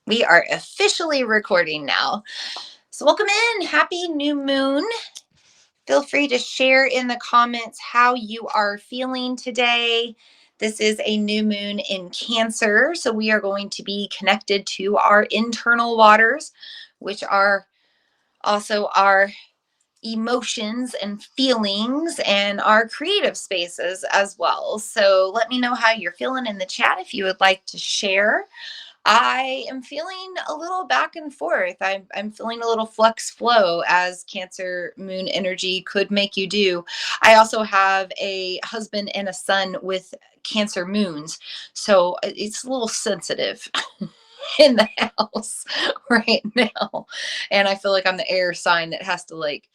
We are officially recording now. So, welcome in. Happy new moon. Feel free to share in the comments how you are feeling today. This is a new moon in Cancer. So, we are going to be connected to our internal waters, which are also our emotions and feelings and our creative spaces as well. So, let me know how you're feeling in the chat if you would like to share. I am feeling a little back and forth. I'm feeling a little flux flow as Cancer moon energy could make you do. I also have a husband and a son with Cancer moons. So it's a little sensitive in the house right now. And I feel like I'm the air sign that has to like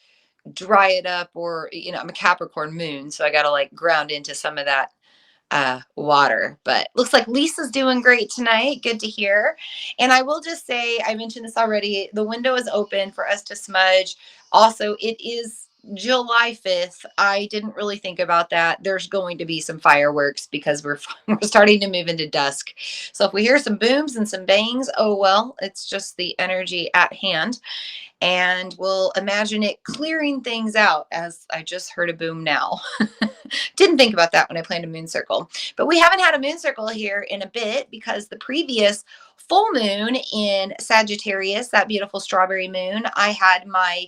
dry it up, or, I'm a Capricorn moon. So I got to like ground into some of that water. But looks like Lisa's doing great tonight. Good to hear. And I will just say, I mentioned this already, the window is open for us to smudge. Also, it is July 5th. I didn't really think about that. There's going to be some fireworks because we're starting to move into dusk. So if we hear some booms and some bangs, oh well, it's just the energy at hand. And we'll imagine it clearing things out, as I just heard a boom now. Didn't think about that when I planned a moon circle. But we haven't had a moon circle here in a bit because the previous full moon in Sagittarius, that beautiful strawberry moon, I had my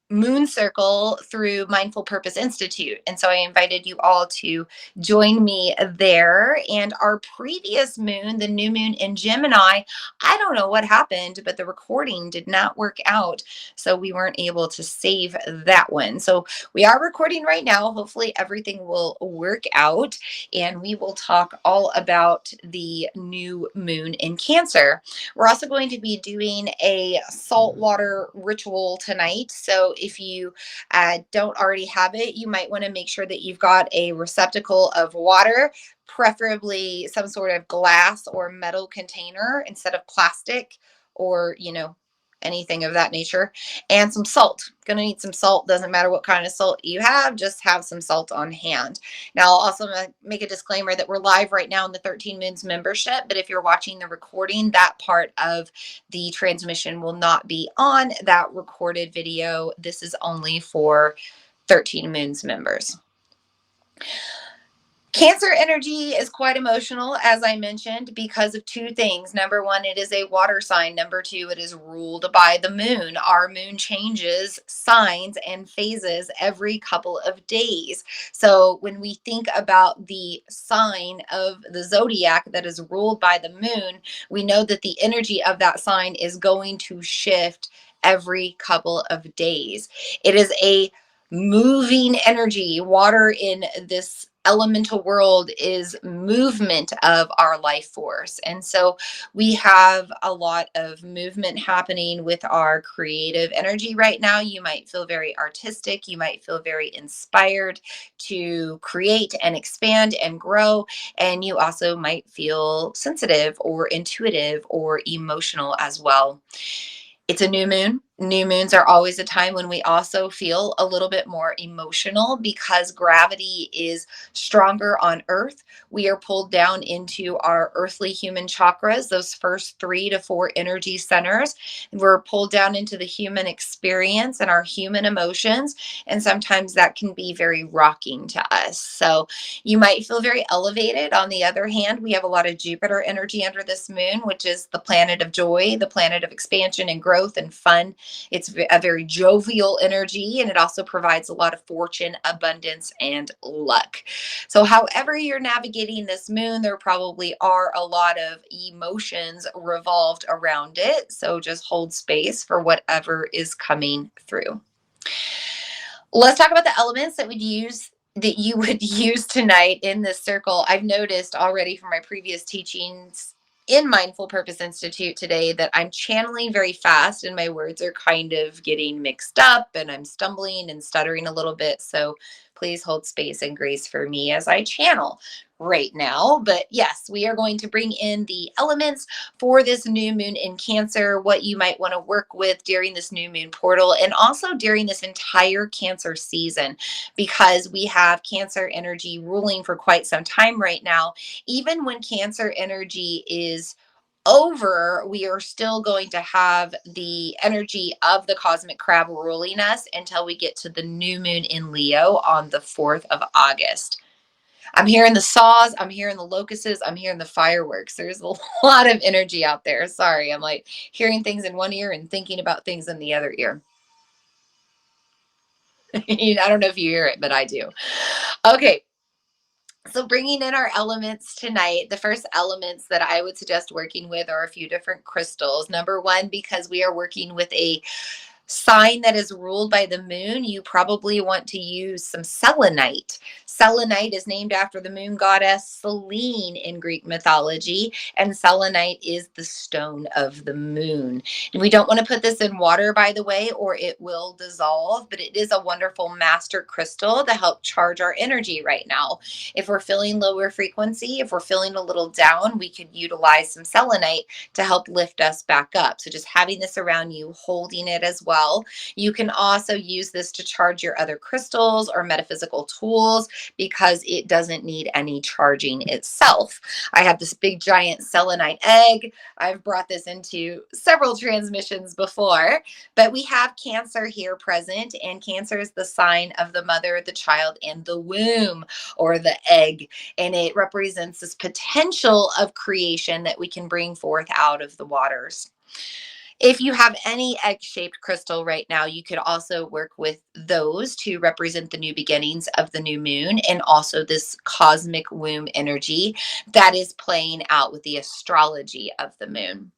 moon circle through Mindful Purpose Institute. And so I invited you all to join me there. And our previous moon, the new moon in Gemini, I don't know what happened, but the recording did not work out. So we weren't able to save that one. So we are recording right now. Hopefully everything will work out. And we will talk all about the new moon in Cancer. We're also going to be doing a saltwater ritual tonight. So if you don't already have it, you might want to make sure that you've got a receptacle of water, preferably some sort of glass or metal container instead of plastic, or, anything of that nature, and some salt. Gonna need some salt. Doesn't matter what kind of salt you have, just have some salt on hand. Now, I'll also make a disclaimer that we're live right now in the 13 Moons membership, but if you're watching the recording, that part of the transmission will not be on that recorded video. This is only for 13 Moons members. Cancer energy is quite emotional, as I mentioned, because of two things. Number one, it is a water sign. Number two, it is ruled by the moon. Our moon changes signs and phases every couple of days. So when we think about the sign of the zodiac that is ruled by the moon, we know that the energy of that sign is going to shift every couple of days. It is a moving energy. Water in this elemental world is movement of our life force. And so we have a lot of movement happening with our creative energy right now. You might feel very artistic. You might feel very inspired to create and expand and grow. And you also might feel sensitive or intuitive or emotional as well. It's a new moon. New moons are always a time when we also feel a little bit more emotional because gravity is stronger on Earth. We are pulled down into our earthly human chakras, those first 3 to 4 energy centers. We're pulled down into the human experience and our human emotions. And sometimes that can be very rocking to us. So you might feel very elevated. On the other hand, we have a lot of Jupiter energy under this moon, which is the planet of joy, the planet of expansion and growth and fun. It's a very jovial energy, and it also provides a lot of fortune, abundance, and luck. So however you're navigating this moon, there probably are a lot of emotions revolved around it. So just hold space for whatever is coming through. Let's talk about the elements that you would use tonight in this circle. I've noticed already from my previous teachings in Mindful Purpose Institute today that I'm channeling very fast and my words are kind of getting mixed up and I'm stumbling and stuttering a little bit. So please hold space and grace for me as I channel right now. But yes, we are going to bring in the elements for this new moon in Cancer, what you might want to work with during this new moon portal and also during this entire Cancer season, because we have Cancer energy ruling for quite some time right now. Even when Cancer energy is over, we are still going to have the energy of the cosmic crab ruling us until we get to the new moon in Leo on the 4th of August. I'm hearing the saws, I'm hearing the locusts, I'm hearing the fireworks. There's a lot of energy out there. Sorry, I'm like hearing things in one ear and thinking about things in the other ear. I don't know if you hear it, but I do. Okay. So bringing in our elements tonight, the first elements that I would suggest working with are a few different crystals. Number one, because we are working with a sign that is ruled by the moon, you probably want to use some selenite. Selenite is named after the moon goddess Selene in Greek mythology, and selenite is the stone of the moon. And we don't want to put this in water, by the way, or it will dissolve, but it is a wonderful master crystal to help charge our energy right now. If we're feeling lower frequency, if we're feeling a little down, we could utilize some selenite to help lift us back up. So just having this around you, holding it as well. You can also use this to charge your other crystals or metaphysical tools because it doesn't need any charging itself. I have this big giant selenite egg. I've brought this into several transmissions before, but we have Cancer here present, and Cancer is the sign of the mother, the child, and the womb or the egg, and it represents this potential of creation that we can bring forth out of the waters. If you have any egg-shaped crystal right now, you could also work with those to represent the new beginnings of the new moon and also this cosmic womb energy that is playing out with the astrology of the moon.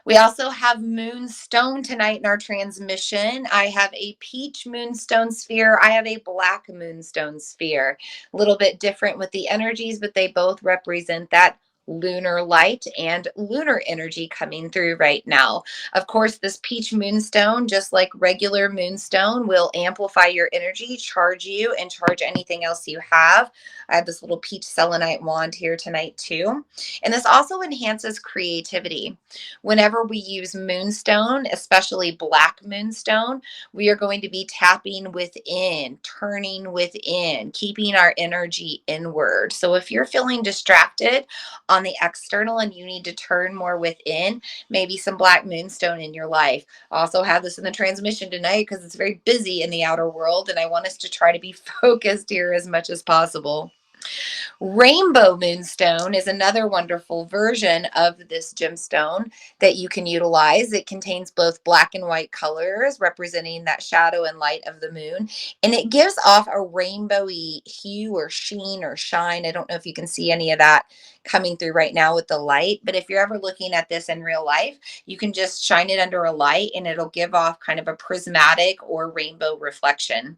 We also have moonstone tonight in our transmission. I have a peach moonstone sphere. I have a black moonstone sphere. A little bit different with the energies, but they both represent that lunar light and lunar energy coming through right now. Of course, this peach moonstone, just like regular moonstone, will amplify your energy, charge you, and charge anything else you have. I have this little peach selenite wand here tonight too. And this also enhances creativity. Whenever we use moonstone, especially black moonstone, we are going to be tapping within, turning within, keeping our energy inward. So if you're feeling distracted on the external and you need to turn more within, maybe some black moonstone in your life. I also have this in the transmission tonight because it's very busy in the outer world, and I want us to try to be focused here as much as possible. Rainbow moonstone is another wonderful version of this gemstone that you can utilize. It contains both black and white colors representing that shadow and light of the moon, and it gives off a rainbowy hue or sheen or shine. I don't know if you can see any of that coming through right now with the light, but if you're ever looking at this in real life, you can just shine it under a light and it'll give off kind of a prismatic or rainbow reflection.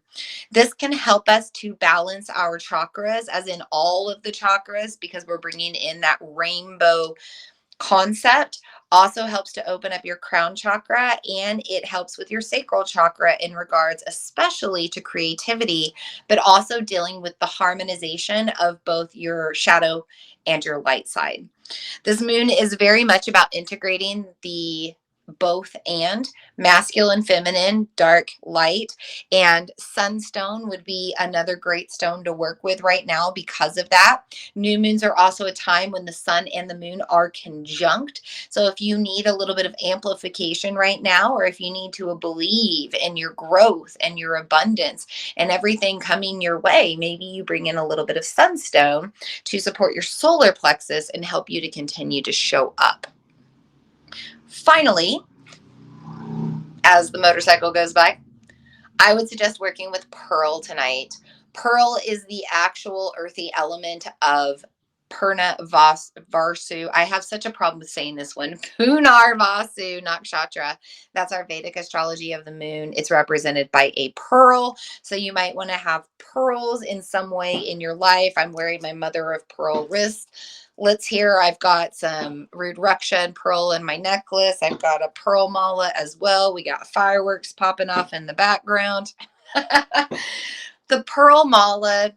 This can help us to balance our chakras, as in all of the chakras, because we're bringing in that rainbow concept. Also helps to open up your crown chakra, and it helps with your sacral chakra in regards especially to creativity, but also dealing with the harmonization of both your shadow and your light side. This moon is very much about integrating the both and masculine, feminine, dark, light, and sunstone would be another great stone to work with right now because of that. New moons are also a time when the sun and the moon are conjunct. So if you need a little bit of amplification right now, or if you need to believe in your growth and your abundance and everything coming your way, maybe you bring in a little bit of sunstone to support your solar plexus and help you to continue to show up. Finally, as the motorcycle goes by, I would suggest working with Pearl tonight. Pearl is the actual earthy element of Purna Varsu. I have such a problem with saying this one. Punar Vasu Nakshatra. That's our Vedic astrology of the moon. It's represented by a pearl. So you might want to have pearls in some way in your life. I'm wearing my mother of pearl wrist. Let's hear, I've got some Rudraksha and pearl in my necklace. I've got a pearl mala as well. We got fireworks popping off in the background. The pearl mala,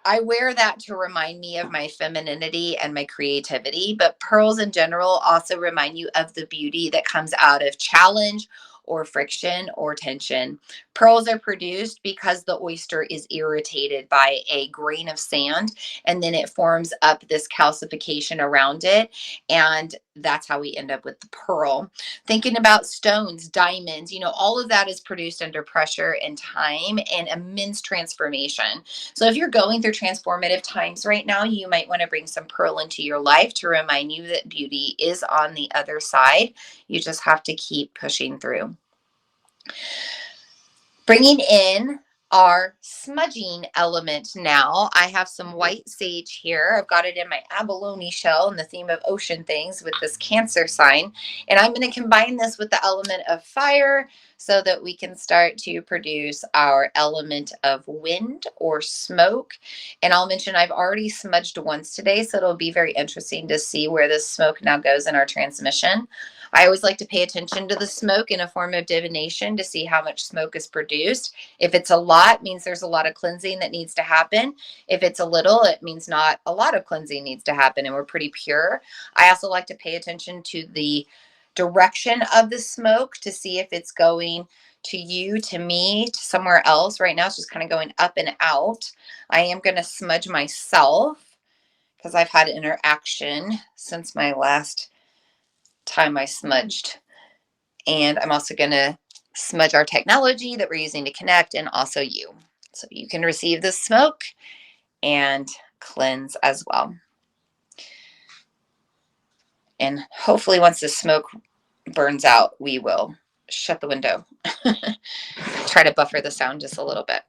I wear that to remind me of my femininity and my creativity, but pearls in general also remind you of the beauty that comes out of challenge or friction or tension. Pearls are produced because the oyster is irritated by a grain of sand, and then it forms up this calcification around it. And that's how we end up with the pearl. Thinking about stones, diamonds, all of that is produced under pressure and time and immense transformation. So if you're going through transformative times right now, you might want to bring some pearl into your life to remind you that beauty is on the other side. You just have to keep pushing through. Bringing in our smudging element now. I have some white sage here. I've got it in my abalone shell in the theme of ocean things with this Cancer sign. And I'm going to combine this with the element of fire so that we can start to produce our element of wind or smoke. And I'll mention I've already smudged once today, so it'll be very interesting to see where this smoke now goes in our transmission. I always like to pay attention to the smoke in a form of divination to see how much smoke is produced. If it's a lot, it means there's a lot of cleansing that needs to happen. If it's a little, it means not a lot of cleansing needs to happen and we're pretty pure. I also like to pay attention to the direction of the smoke to see if it's going to you, to me, to somewhere else. Right now, it's just kind of going up and out. I am going to smudge myself because I've had interaction since my last time I smudged. And I'm also going to smudge our technology that we're using to connect and also you. So you can receive the smoke and cleanse as well. And hopefully once the smoke burns out, we will shut the window. Try to buffer the sound just a little bit.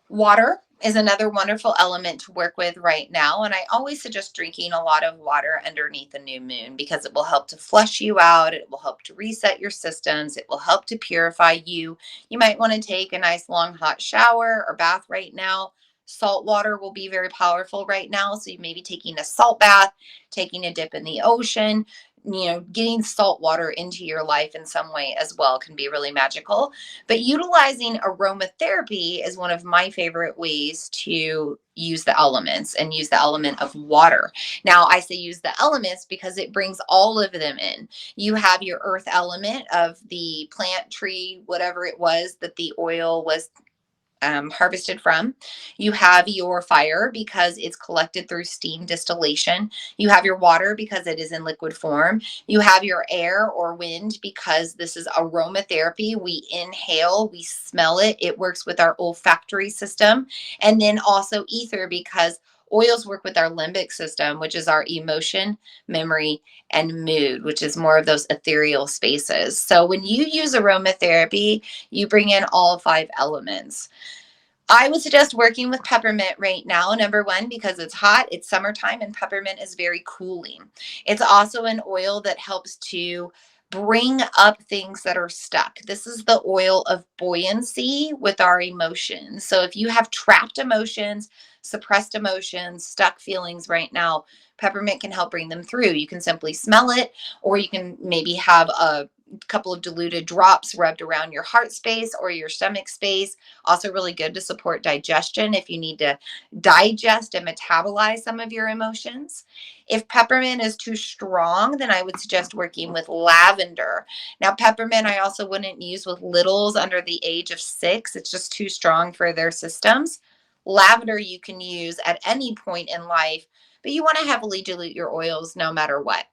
Water is another wonderful element to work with right now. And I always suggest drinking a lot of water underneath a new moon because it will help to flush you out. It will help to reset your systems. It will help to purify you. You might want to take a nice long hot shower or bath right now. Salt water will be very powerful right now. So you may be taking a salt bath, taking a dip in the ocean, getting salt water into your life in some way as well can be really magical. But utilizing aromatherapy is one of my favorite ways to use the elements and use the element of water. Now, I say use the elements because it brings all of them in. You have your earth element of the plant, tree, whatever it was that the oil was harvested from. You have your fire because it's collected through steam distillation. You have your water because it is in liquid form. You have your air or wind because this is aromatherapy. We inhale, we smell it. It works with our olfactory system. And then also ether because oils work with our limbic system, which is our emotion, memory, and mood, which is more of those ethereal spaces. So when you use aromatherapy, you bring in all 5 elements. I would suggest working with peppermint right now, number one, because it's hot, it's summertime, and peppermint is very cooling. It's also an oil that helps to bring up things that are stuck. This is the oil of buoyancy with our emotions. So if you have trapped emotions, suppressed emotions, stuck feelings right now, peppermint can help bring them through. You can simply smell it, or you can maybe have a couple of diluted drops rubbed around your heart space or your stomach space. Also really good to support digestion if you need to digest and metabolize some of your emotions. If peppermint is too strong, then I would suggest working with lavender. Now, peppermint I also wouldn't use with littles under the age of 6. It's just too strong for their systems. Lavender you can use at any point in life, but you want to heavily dilute your oils no matter what.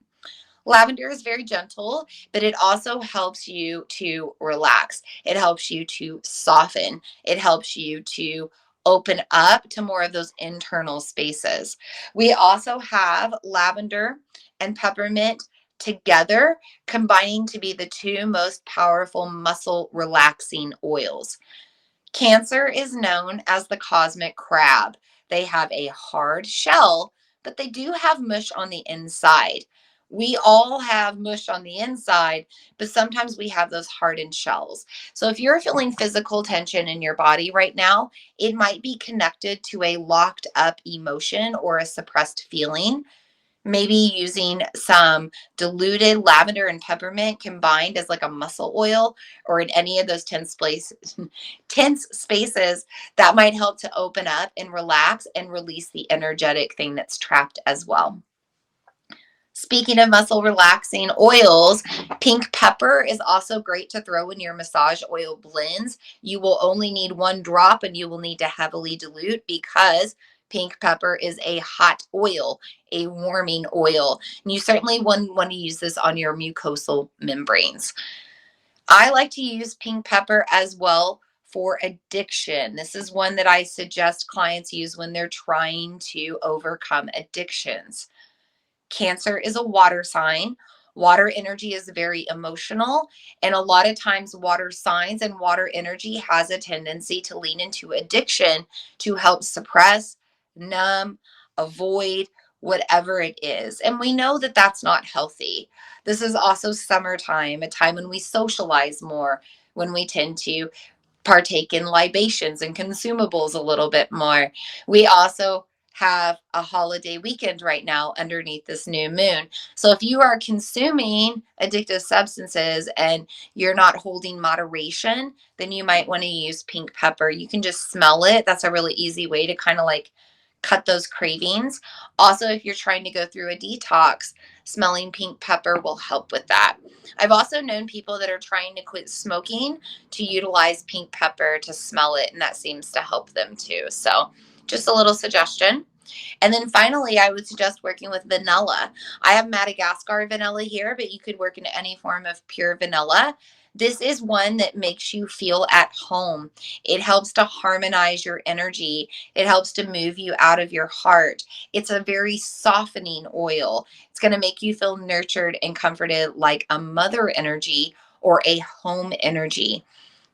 Lavender is very gentle, but it also helps you to relax. It helps you to soften. It helps you to open up to more of those internal spaces. We also have lavender and peppermint together, combining to be the 2 most powerful muscle relaxing oils. Cancer is known as the cosmic crab. They have a hard shell, but they do have mush on the inside. We all have mush on the inside, but sometimes we have those hardened shells. So if you're feeling physical tension in your body right now, it might be connected to a locked up emotion or a suppressed feeling. Maybe using some diluted lavender and peppermint combined as like a muscle oil or in any of those tense spaces that might help to open up and relax and release the energetic thing that's trapped as well. Speaking of muscle relaxing oils, pink pepper is also great to throw in your massage oil blends. You will only need 1 drop and you will need to heavily dilute because pink pepper is a hot oil, a warming oil. And you certainly want to use this on your mucosal membranes. I like to use pink pepper as well for addiction. This is one that I suggest clients use when they're trying to overcome addictions. Cancer is a water sign. Water energy is very emotional. And a lot of times, water signs and water energy has a tendency to lean into addiction to help suppress, numb, avoid whatever it is. And we know that that's not healthy. This is also summertime, a time when we socialize more, when we tend to partake in libations and consumables a little bit more. We also have a holiday weekend right now underneath this new moon. So if you are consuming addictive substances and you're not holding moderation, then you might want to use pink pepper. You can just smell it. That's a really easy way to kind of like cut those cravings. Also, if you're trying to go through a detox, smelling pink pepper will help with that. I've also known people that are trying to quit smoking to utilize pink pepper to smell it, and that seems to help them too. So, just a little suggestion. And then finally, I would suggest working with vanilla. I have Madagascar vanilla here, but you could work in any form of pure vanilla. This is one that makes you feel at home. It helps to harmonize your energy. It helps to move you out of your heart. It's a very softening oil. It's going to make you feel nurtured and comforted like a mother energy or a home energy.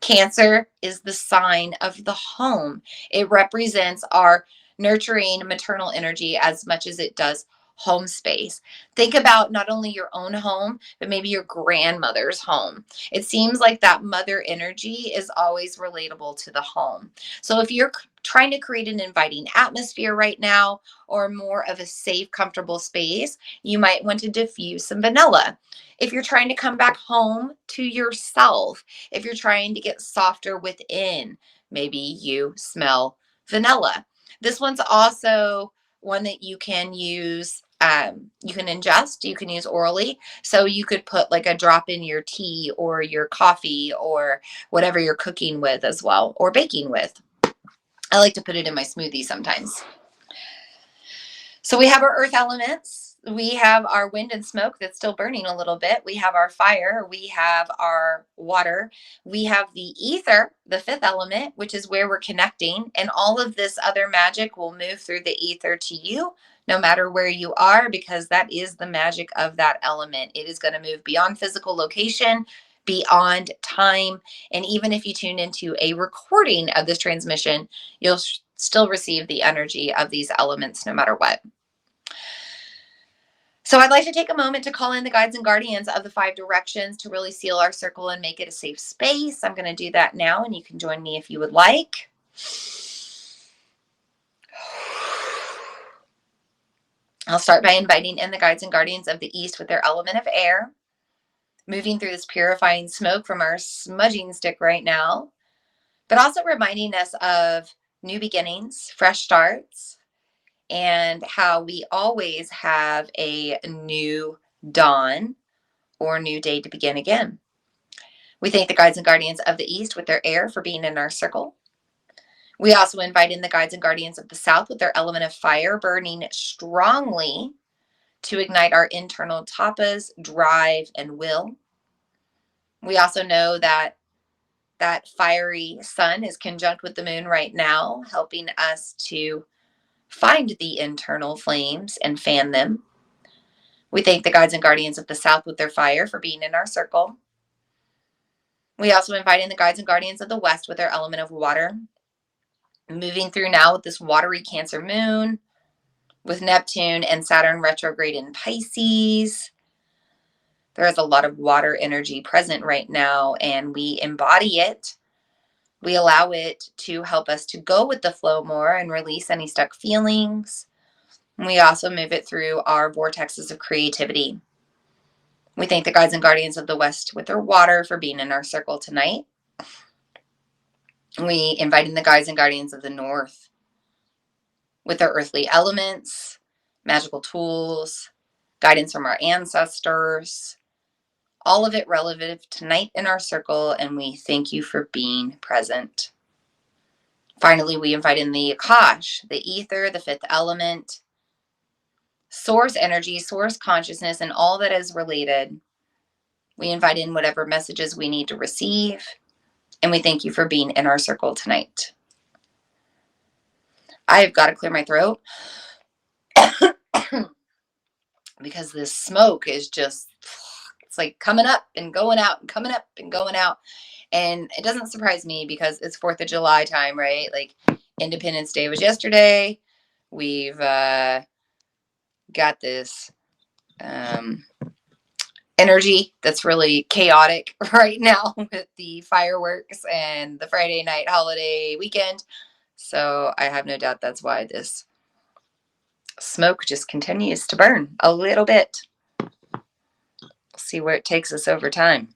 Cancer is the sign of the home. It represents our nurturing maternal energy as much as it does home space. Think about not only your own home, but maybe your grandmother's home. It seems like that mother energy is always relatable to the home. So if you're trying to create an inviting atmosphere right now or more of a safe, comfortable space, you might want to diffuse some vanilla. If you're trying to come back home to yourself, if you're trying to get softer within, maybe you smell vanilla. This one's also one that you can use, you can ingest, you can use orally. So you could put like a drop in your tea or your coffee or whatever you're cooking with as well, or baking with. I like to put it in my smoothie sometimes. So we have our earth elements. We have our wind and smoke that's still burning a little bit. We have our fire. We have our water. We have the ether, the fifth element, which is where we're connecting. And all of this other magic will move through the ether to you, no matter where you are, because that is the magic of that element. It is going to move beyond physical location, beyond time. And even if you tune into a recording of this transmission, you'll still receive the energy of these elements no matter what. So I'd like to take a moment to call in the guides and guardians of the 5 directions to really seal our circle and make it a safe space. I'm going to do that now, and you can join me if you would like. I'll start by inviting in the guides and guardians of the East with their element of air, moving through this purifying smoke from our smudging stick right now, but also reminding us of new beginnings, fresh starts, and how we always have a new dawn or new day to begin again. We thank the guides and guardians of the East with their air for being in our circle. We also invite in the guides and guardians of the South with their element of fire, burning strongly to ignite our internal tapas, drive, and will. We also know that that fiery sun is conjunct with the moon right now, helping us to find the internal flames and fan them. We thank the guides and guardians of the South with their fire for being in our circle. We also invite in the guides and guardians of the West with their element of water. Moving through now with this watery Cancer moon, with Neptune and Saturn retrograde in Pisces. There is a lot of water energy present right now, and we embody it. We allow it to help us to go with the flow more and release any stuck feelings. And we also move it through our vortexes of creativity. We thank the guides and guardians of the West with their water for being in our circle tonight. We invite in the guides and guardians of the North with their earthly elements, magical tools, guidance from our ancestors, all of it relative tonight in our circle, and we thank you for being present. Finally, we invite in the Akash, the ether, the fifth element, source energy, source consciousness, and all that is related. We invite in whatever messages we need to receive, and we thank you for being in our circle tonight. I've got to clear my throat because this smoke is just, it's like coming up and going out and coming up and going out. And it doesn't surprise me because it's 4th of July time, right? Like Independence Day was yesterday. We've got this energy that's really chaotic right now with the fireworks and the Friday night holiday weekend. So I have no doubt that's why this smoke just continues to burn a little bit. We'll see where it takes us over time.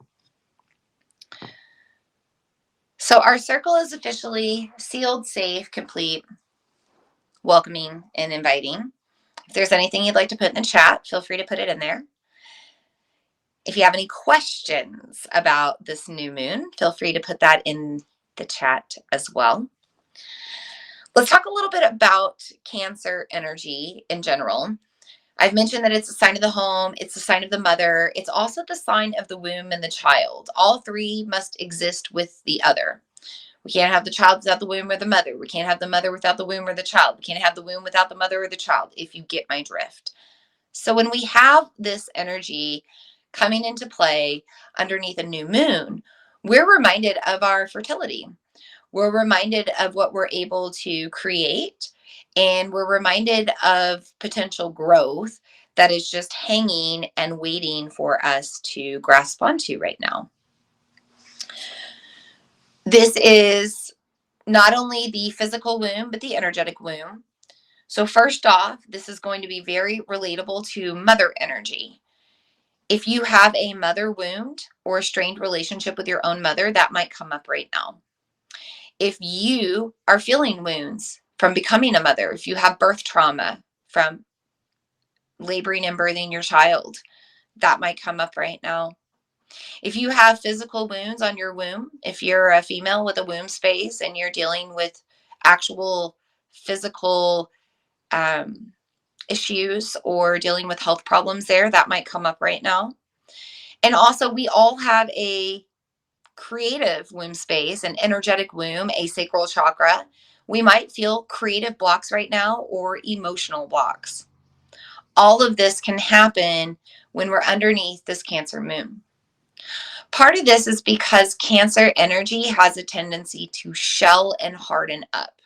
So our circle is officially sealed, safe, complete, welcoming, and inviting. If there's anything you'd like to put in the chat, feel free to put it in there. If you have any questions about this new moon, feel free to put that in the chat as well. Let's talk a little bit about Cancer energy in general. I've mentioned that it's a sign of the home, it's a sign of the mother, it's also the sign of the womb and the child. All three must exist with the other. We can't have the child without the womb or the mother. We can't have the mother without the womb or the child. We can't have the womb without the mother or the child, if you get my drift. So when we have this energy coming into play underneath a new moon, we're reminded of our fertility. We're reminded of what we're able to create, and we're reminded of potential growth that is just hanging and waiting for us to grasp onto right now. This is not only the physical womb, but the energetic womb. So first off, this is going to be very relatable to mother energy. If you have a mother wound or a strained relationship with your own mother, that might come up right now. If you are feeling wounds from becoming a mother, if you have birth trauma from laboring and birthing your child, that might come up right now. If you have physical wounds on your womb, if you're a female with a womb space and you're dealing with actual physical issues or dealing with health problems there, that might come up right now. And also, we all have a creative womb space, an energetic womb, a sacral chakra. We might feel creative blocks right now or emotional blocks. All of this can happen when we're underneath this Cancer moon. Part of this is because Cancer energy has a tendency to shell and harden up.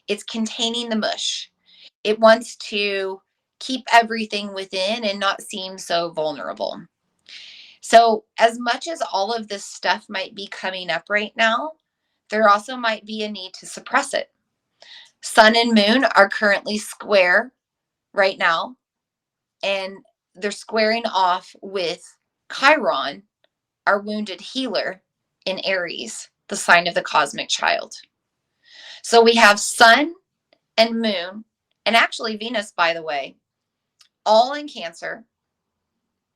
It's containing the mush. It wants to keep everything within and not seem so vulnerable. So as much as all of this stuff might be coming up right now, there also might be a need to suppress it. Sun and moon are currently square right now, and they're squaring off with Chiron, our wounded healer in Aries, the sign of the cosmic child. So we have sun and moon, and actually Venus, by the way, all in Cancer.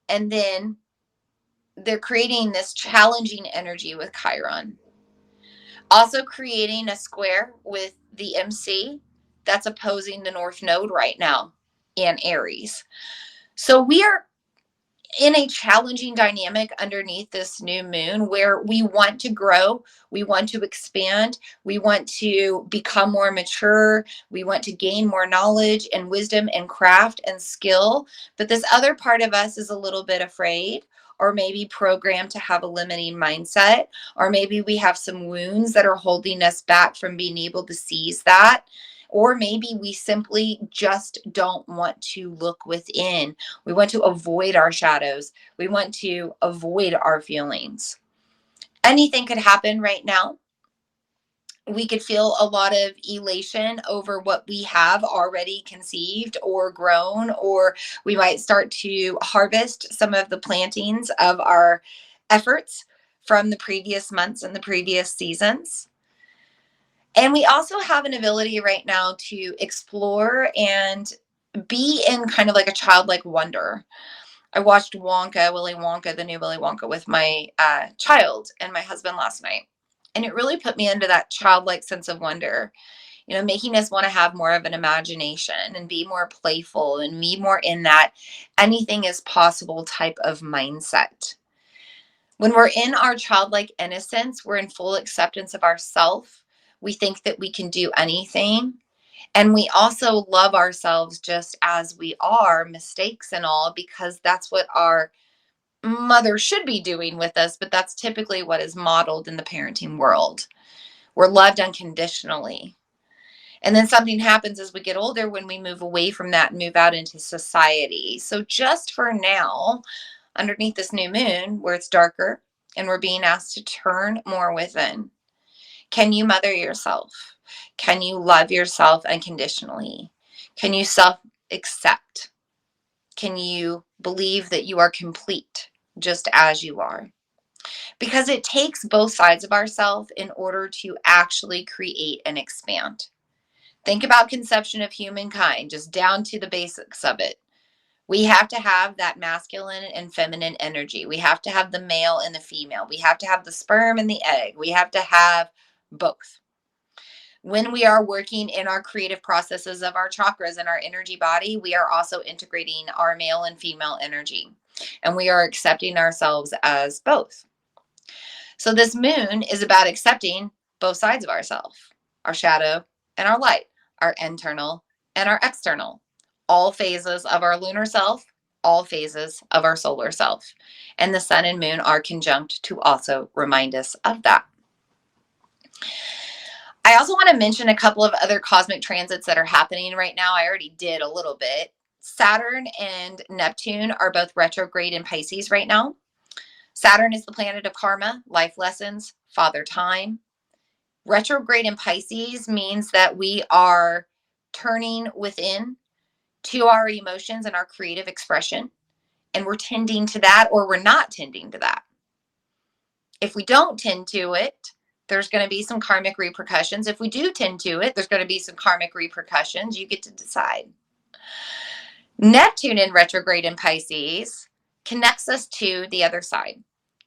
And then they're creating this challenging energy with Chiron. Also creating a square with the MC that's opposing the North Node right now in Aries. So we are in a challenging dynamic underneath this new moon where we want to grow, we want to expand, we want to become more mature, we want to gain more knowledge and wisdom and craft and skill. But this other part of us is a little bit afraid, or maybe programmed to have a limiting mindset, or maybe we have some wounds that are holding us back from being able to seize that. Or maybe we simply just don't want to look within. We want to avoid our shadows. We want to avoid our feelings. Anything could happen right now. We could feel a lot of elation over what we have already conceived or grown, or we might start to harvest some of the plantings of our efforts from the previous months and the previous seasons. And we also have an ability right now to explore and be in kind of like a childlike wonder. I watched Willy Wonka, the new Willy Wonka, with my child and my husband last night. And it really put me into that childlike sense of wonder, making us want to have more of an imagination and be more playful and be more in that anything is possible type of mindset. When we're in our childlike innocence, we're in full acceptance of ourself. We think that we can do anything. And we also love ourselves just as we are, mistakes and all, because that's what our mother should be doing with us. But that's typically what is modeled in the parenting world. We're loved unconditionally. And then something happens as we get older when we move away from that and move out into society. So just for now, underneath this new moon where it's darker and we're being asked to turn more within, can you mother yourself? Can you love yourself unconditionally? Can you self-accept? Can you believe that you are complete just as you are? Because it takes both sides of ourselves in order to actually create and expand. Think about conception of humankind, just down to the basics of it. We have to have that masculine and feminine energy. We have to have the male and the female. We have to have the sperm and the egg. We have to have both. When we are working in our creative processes of our chakras and our energy body, we are also integrating our male and female energy. And we are accepting ourselves as both. So this moon is about accepting both sides of ourselves, our shadow and our light, our internal and our external, all phases of our lunar self, all phases of our solar self. And the sun and moon are conjunct to also remind us of that. I also want to mention a couple of other cosmic transits that are happening right now. I already did a little bit. Saturn and Neptune are both retrograde in Pisces right now. Saturn is the planet of karma, life lessons, father time. Retrograde in Pisces means that we are turning within to our emotions and our creative expression, and we're tending to that or we're not tending to that. If we don't tend to it, there's going to be some karmic repercussions. If we do tend to it, there's going to be some karmic repercussions. You get to decide. Neptune in retrograde in Pisces connects us to the other side,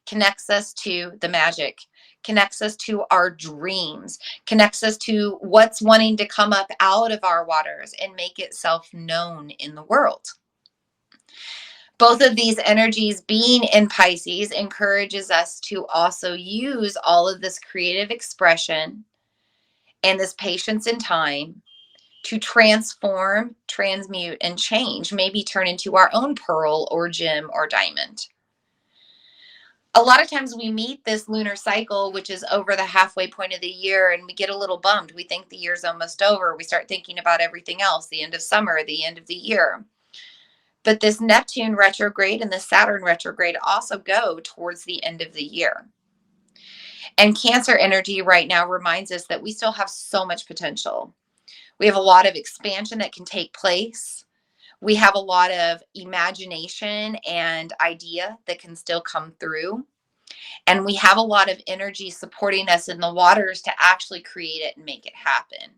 connects us to the magic, connects us to our dreams, connects us to what's wanting to come up out of our waters and make itself known in the world. Both of these energies being in Pisces encourages us to also use all of this creative expression and this patience and time to transform, transmute, and change, maybe turn into our own pearl or gem or diamond. A lot of times we meet this lunar cycle, which is over the halfway point of the year, and we get a little bummed. We think the year's almost over. We start thinking about everything else, the end of summer, the end of the year. But this Neptune retrograde and the Saturn retrograde also go towards the end of the year. And Cancer energy right now reminds us that we still have so much potential. We have a lot of expansion that can take place. We have a lot of imagination and idea that can still come through. And we have a lot of energy supporting us in the waters to actually create it and make it happen.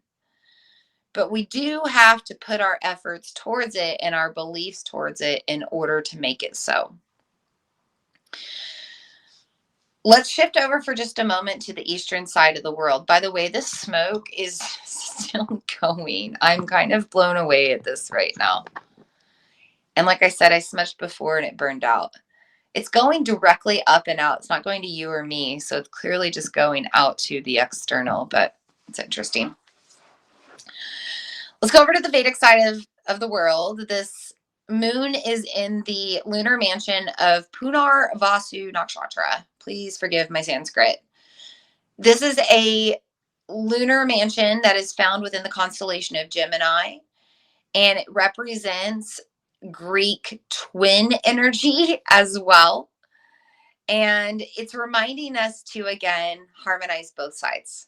But we do have to put our efforts towards it and our beliefs towards it in order to make it so. Let's shift over for just a moment to the eastern side of the world. By the way, this smoke is still going. I'm kind of blown away at this right now. And like I said, I smudged before and it burned out. It's going directly up and out. It's not going to you or me. So it's clearly just going out to the external, but it's interesting. Let's go over to the Vedic side of the world. This moon is in the lunar mansion of Punar Vasu Nakshatra. Please forgive my Sanskrit. This is a lunar mansion that is found within the constellation of Gemini, and it represents Greek twin energy as well. And it's reminding us to, again, harmonize both sides.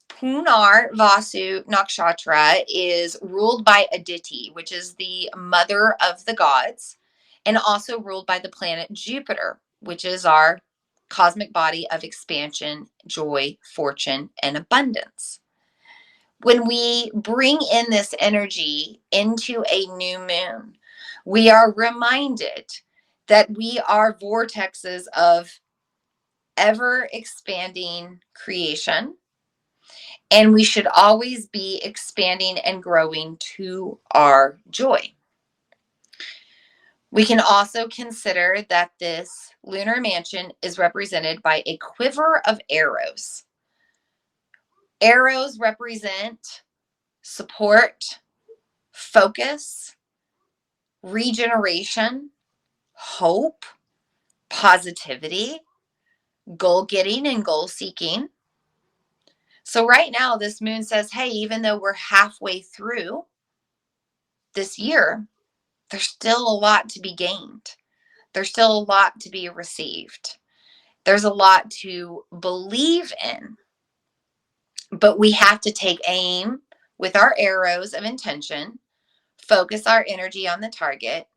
Punar Vasu Nakshatra is ruled by Aditi, which is the mother of the gods, and also ruled by the planet Jupiter, which is our cosmic body of expansion, joy, fortune, and abundance. When we bring in this energy into a new moon, we are reminded that we are vortexes of ever expanding creation, and we should always be expanding and growing to our joy. We can also consider that this lunar mansion is represented by a quiver of arrows. Arrows represent support, focus, regeneration, hope, positivity, goal getting, and goal seeking. So, right now, this moon says, hey, even though we're halfway through this year, there's still a lot to be gained. There's still a lot to be received. There's a lot to believe in. But we have to take aim with our arrows of intention, focus our energy on the target,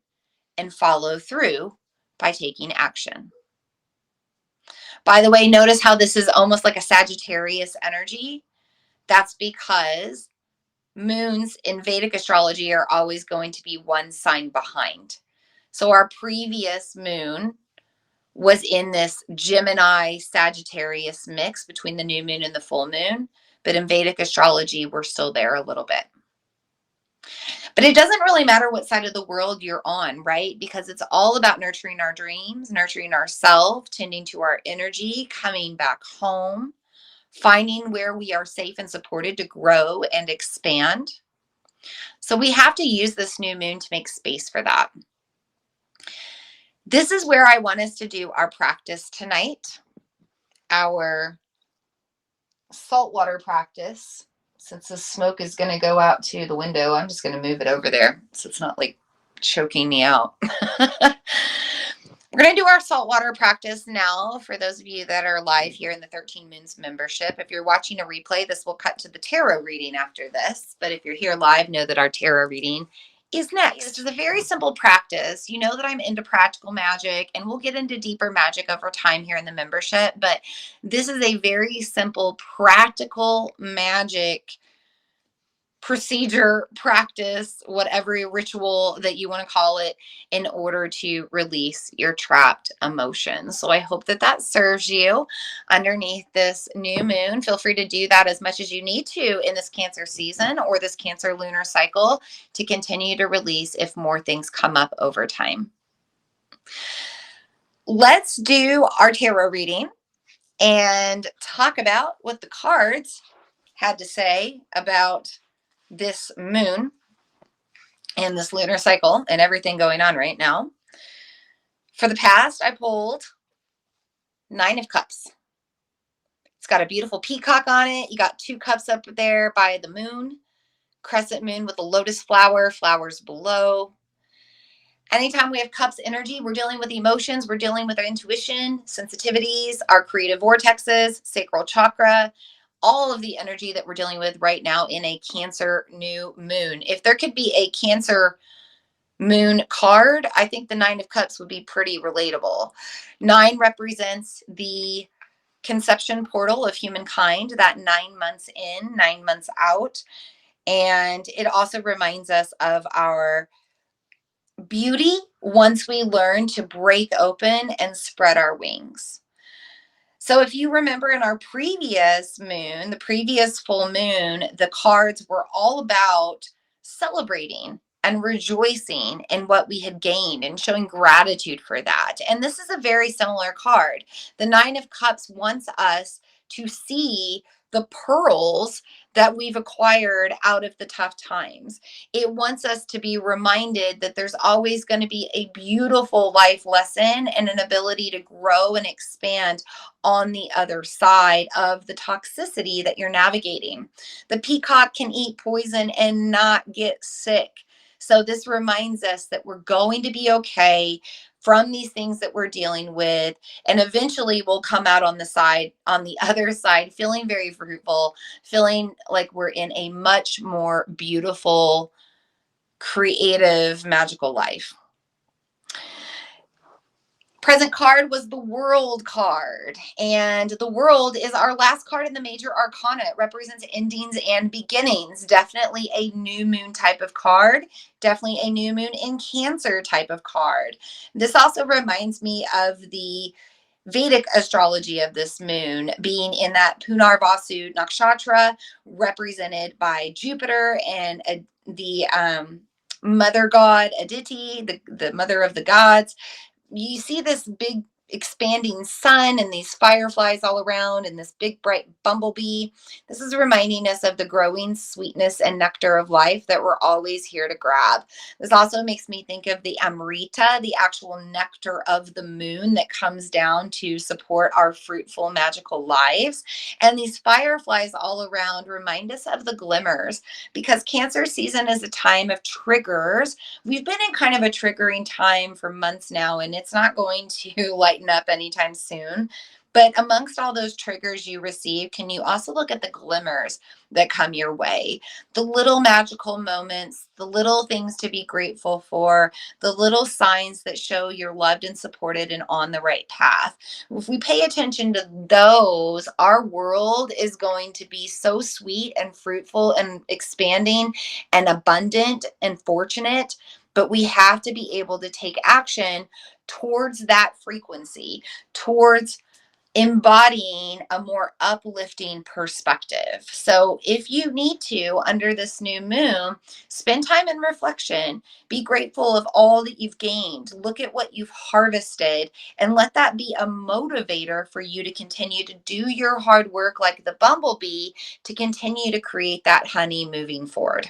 and follow through by taking action. By the way, notice how this is almost like a Sagittarius energy. That's because moons in Vedic astrology are always going to be one sign behind. So our previous moon was in this Gemini Sagittarius mix between the new moon and the full moon. But in Vedic astrology, we're still there a little bit. But it doesn't really matter what side of the world you're on, right? Because it's all about nurturing our dreams, nurturing ourselves, tending to our energy, coming back home, finding where we are safe and supported to grow and expand. So we have to use this new moon to make space for that. This is where I want us to do our practice tonight, our saltwater practice. Since the smoke is going to go out to the window, I'm just going to move it over there so it's not like choking me out. We're going to do our saltwater practice now for those of you that are live here in the 13 Moons membership. If you're watching a replay, this will cut to the tarot reading after this. But if you're here live, know that our tarot reading is next. This is a very simple practice. You know that I'm into practical magic, and we'll get into deeper magic over time here in the membership. But this is a very simple, practical magic procedure, practice, whatever ritual that you want to call it, in order to release your trapped emotions. So I hope that that serves you underneath this new moon. Feel free to do that as much as you need to in this Cancer season or this Cancer lunar cycle to continue to release if more things come up over time. Let's do our tarot reading and talk about what the cards had to say about this moon and this lunar cycle and everything going on right now. For the past, I pulled 9 of Cups. It's got a beautiful peacock on it. You got 2 cups up there by the moon, crescent moon with a lotus flower, flowers below. Anytime we have cups energy, we're dealing with emotions, we're dealing with our intuition, sensitivities, our creative vortexes, sacral chakra, all of the energy that we're dealing with right now in a Cancer new moon. If there could be a Cancer moon card, I think the 9 of Cups would be pretty relatable. 9 represents the conception portal of humankind, that 9 months in, 9 months out. And it also reminds us of our beauty once we learn to break open and spread our wings. So if you remember in our previous moon, the previous full moon, the cards were all about celebrating and rejoicing in what we had gained and showing gratitude for that. And this is a very similar card. The 9 of Cups wants us to see the pearls that we've acquired out of the tough times. It wants us to be reminded that there's always going to be a beautiful life lesson and an ability to grow and expand on the other side of the toxicity that you're navigating. The peacock can eat poison and not get sick. So this reminds us that we're going to be okay from these things that we're dealing with, and eventually we'll come out on the other side, feeling very fruitful, feeling like we're in a much more beautiful, creative, magical life. Present card was the World card. And the World is our last card in the major arcana. It represents endings and beginnings. Definitely a new moon type of card. Definitely a new moon in Cancer type of card. This also reminds me of the Vedic astrology of this moon being in that Punarvasu nakshatra, represented by Jupiter and the mother god Aditi, the mother of the gods. You see this big expanding sun and these fireflies all around and this big bright bumblebee. This is reminding us of the growing sweetness and nectar of life that we're always here to grab. This also makes me think of the Amrita, the actual nectar of the moon that comes down to support our fruitful, magical lives. And these fireflies all around remind us of the glimmers, because Cancer season is a time of triggers. We've been in kind of a triggering time for months now, and it's not going to lighten up anytime soon. But amongst all those triggers you receive, can you also look at the glimmers that come your way? The little magical moments, the little things to be grateful for, the little signs that show you're loved and supported and on the right path. If we pay attention to those, our world is going to be so sweet and fruitful and expanding and abundant and fortunate. But we have to be able to take action towards that frequency, towards embodying a more uplifting perspective. So if you need to, under this new moon, spend time in reflection, be grateful of all that you've gained, look at what you've harvested, and let that be a motivator for you to continue to do your hard work like the bumblebee, to continue to create that honey moving forward.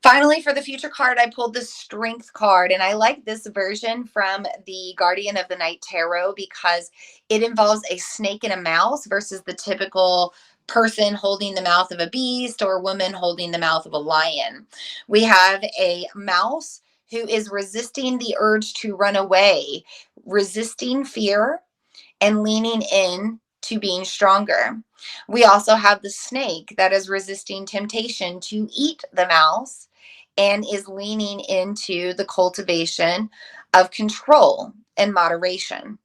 Finally, for the future card, I pulled the Strength card, and I like this version from the Guardian of the Night Tarot because it involves a snake and a mouse versus the typical person holding the mouth of a beast or a woman holding the mouth of a lion. We have a mouse who is resisting the urge to run away, resisting fear, and leaning in to being stronger. We also have the snake that is resisting temptation to eat the mouse and is leaning into the cultivation of control and moderation.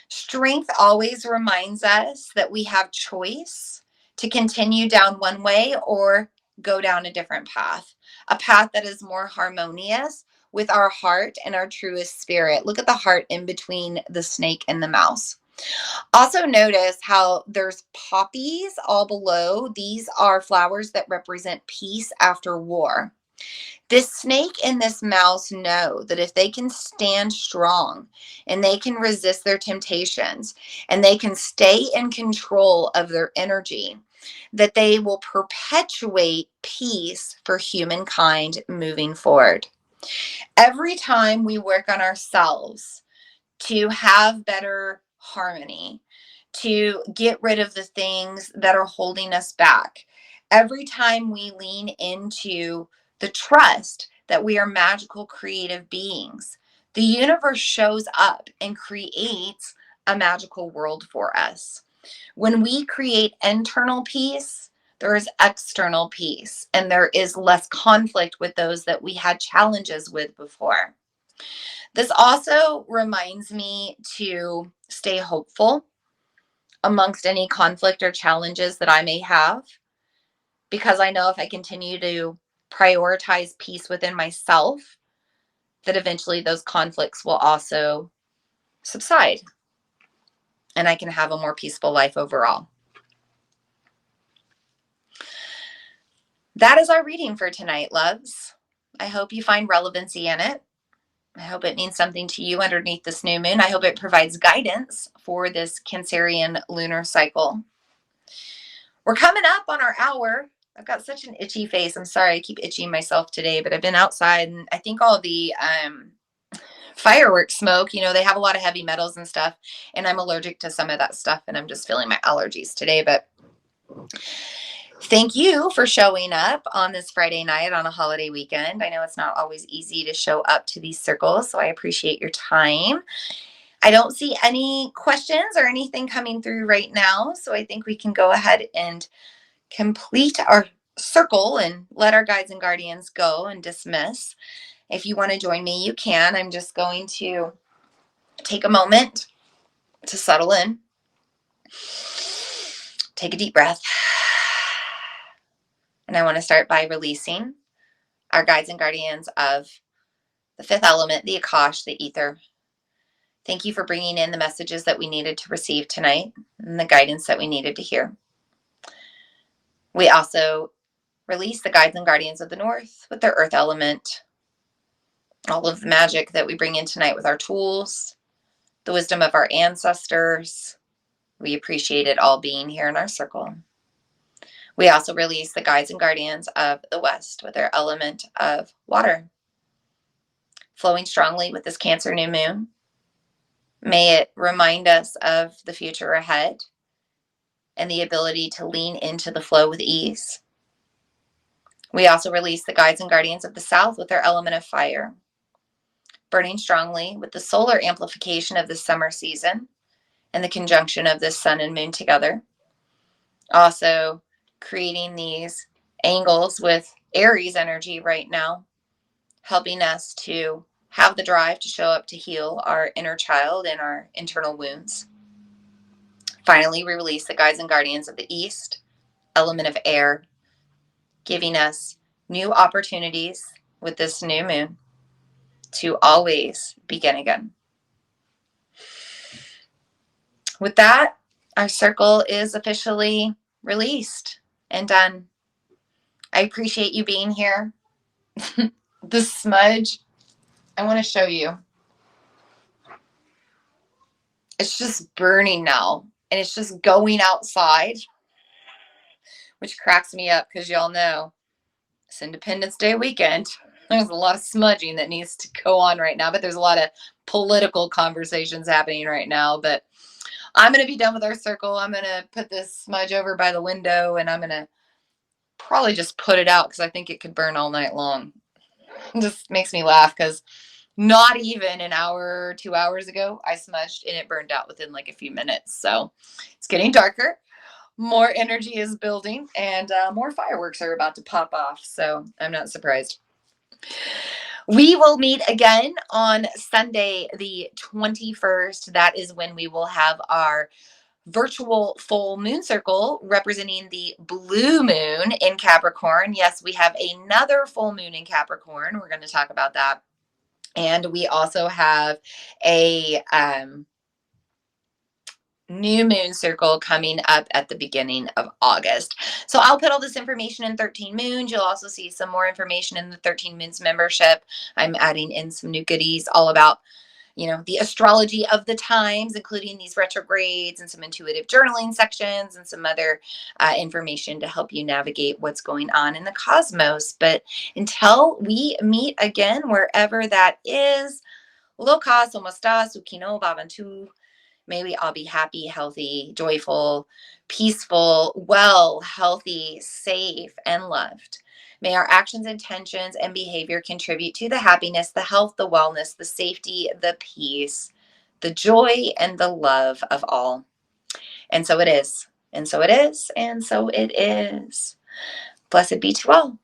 Strength always reminds us that we have choice to continue down one way or go down a different path, a path that is more harmonious with our heart and our truest spirit. Look at the heart in between the snake and the mouse. Also notice how there's poppies all below. These are flowers that represent peace after war. This snake and this mouse know that if they can stand strong and they can resist their temptations and they can stay in control of their energy, that they will perpetuate peace for humankind moving forward. Every time we work on ourselves to have better harmony, to get rid of the things that are holding us back, every time we lean into the trust that we are magical creative beings, the universe shows up and creates a magical world for us. When we create internal peace, there is external peace, and there is less conflict with those that we had challenges with before. This also reminds me to stay hopeful amongst any conflict or challenges that I may have, because I know if I continue to prioritize peace within myself, that eventually those conflicts will also subside and I can have a more peaceful life overall. That is our reading for tonight, loves. I hope you find relevancy in it. I hope it means something to you underneath this new moon. I hope it provides guidance for this Cancerian lunar cycle. We're coming up on our hour. I've got such an itchy face. I'm sorry, I keep itching myself today, but I've been outside and I think all the fireworks smoke, they have a lot of heavy metals and stuff, and I'm allergic to some of that stuff, and I'm just feeling my allergies today. But thank you for showing up on this Friday night on a holiday weekend. I know it's not always easy to show up to these circles, so I appreciate your time. I don't see any questions or anything coming through right now, so I think we can go ahead and complete our circle and let our guides and guardians go and dismiss. If you want to join me, you can. I'm just going to take a moment to settle in. Take a deep breath. And I want to start by releasing our guides and guardians of the fifth element, the Akash, the ether. Thank you for bringing in the messages that we needed to receive tonight and the guidance that we needed to hear. We also release the guides and guardians of the north with their earth element, all of the magic that we bring in tonight with our tools, the wisdom of our ancestors. We appreciate it all being here in our circle. We also release the guides and guardians of the west with their element of water, flowing strongly with this Cancer new moon. May it remind us of the future ahead and the ability to lean into the flow with ease. We also release the guides and guardians of the south with their element of fire, burning strongly with the solar amplification of the summer season and the conjunction of this sun and moon together. Also creating these angles with Aries energy right now, helping us to have the drive to show up to heal our inner child and our internal wounds. Finally, we release the guides and guardians of the east, element of air, giving us new opportunities with this new moon to always begin again. With that, our circle is officially released and done. I appreciate you being here. The smudge, I want to show you. It's just burning now, and it's just going outside, which cracks me up because y'all know it's Independence Day weekend. There's a lot of smudging that needs to go on right now, but there's a lot of political conversations happening right now. But I'm going to be done with our circle. I'm going to put this smudge over by the window, and I'm going to probably just put it out because I think it could burn all night long. It just makes me laugh because not even an hour, 2 hours ago, I smudged and it burned out within like a few minutes. So it's getting darker. More energy is building and more fireworks are about to pop off. So I'm not surprised. We will meet again on Sunday, the 21st. That is when we will have our virtual full moon circle representing the blue moon in Capricorn. Yes, we have another full moon in Capricorn. We're going to talk about that. And we also have a new moon circle coming up at the beginning of August. So I'll put all this information in 13 Moons. You'll also see some more information in the 13 Moons membership. I'm adding in some new goodies all about, you know, the astrology of the times, including these retrogrades and some intuitive journaling sections and some other information to help you navigate what's going on in the cosmos. But until we meet again, wherever that is, Loka somasta sukino babantu. May we all be happy, healthy, joyful, peaceful, well, healthy, safe, and loved. May our actions, intentions, and behavior contribute to the happiness, the health, the wellness, the safety, the peace, the joy, and the love of all. And so it is. And so it is. And so it is. Blessed be to all.